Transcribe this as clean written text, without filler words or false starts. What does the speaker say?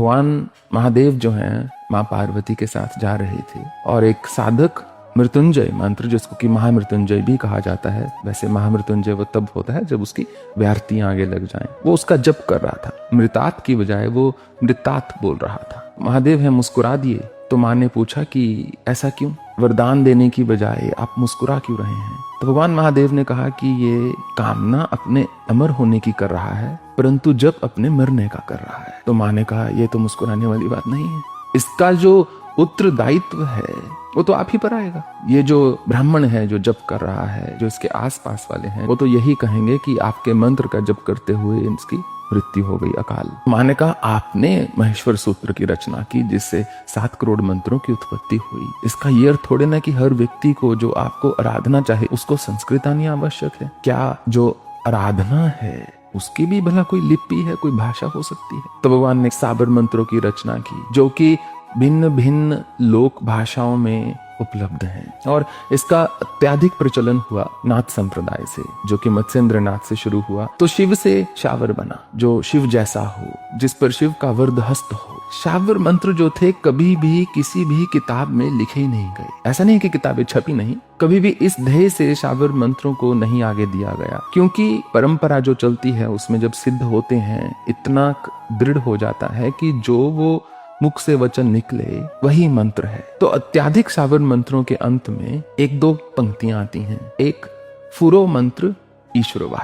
भगवान महादेव जो हैं माँ पार्वती के साथ जा रहे थे और एक साधक मृत्युंजय मंत्र, जिसको कि महामृत्युंजय भी कहा जाता है, वैसे महामृत्युंजय वो तब होता है जब उसकी व्याहृतियां आगे लग जाएं, वो उसका जप कर रहा था। मृतात की बजाय वो मृतात बोल रहा था। महादेव है मुस्कुरा दिए। तो माँ ने पूछा कि ऐसा क्यों, वरदान देने की बजाय आप मुस्कुरा क्यों रहे हैं? तो भगवान महादेव ने कहा कि ये कामना अपने अमर होने की कर रहा है, परंतु जब अपने मरने का कर रहा है। तो माँ ने कहा ये तो मुस्कुराने वाली बात नहीं है, इसका जो उत्तरदायित्व है वो तो आप ही पर आएगा। ये जो ब्राह्मण है जो जप कर रहा है, जो इसके आसपास वाले हैं, वो तो यही कहेंगे कि आपके मंत्र का जप करते हुए इसकी मृत्यु हो गई अकाल। माँ ने कहा आपने महेश्वर सूत्र की रचना की जिससे 7 करोड़ मंत्रों की उत्पत्ति हुई। इसका ये अर्थ थोड़े ना कि हर व्यक्ति को जो आपको आराधना चाहे उसको संस्कृत आनी आवश्यक है। क्या जो आराधना है उसकी भी भला कोई लिपि है, कोई भाषा हो सकती है? तो भगवान ने साबर मंत्रों की रचना की जो कि भिन्न भिन्न लोक भाषाओं में उपलब्ध हैं और इसका अत्यधिक प्रचलन हुआ नाथ संप्रदाय से, जो कि मत्स्येंद्र नाथ से शुरू हुआ। तो शिव से शावर बना, जो शिव जैसा हो, जिस पर शिव का वरद हस्त हो। शावर मंत्र जो थे कभी भी किसी भी किताब में लिखे ही नहीं गए। ऐसा नहीं कि किताबें छपी नहीं, कभी भी इस ध्येय से शावर मंत्रों को नहीं आगे दिया गया, क्योंकि परंपरा जो चलती है उसमें जब सिद्ध होते हैं इतना दृढ़ हो जाता है कि जो वो मुख से वचन निकले वही मंत्र है। तो अत्याधिक शावर मंत्रों के अंत में 1-2 पंक्तियां आती हैं। एक फुरो मंत्र ईश्वरवाच।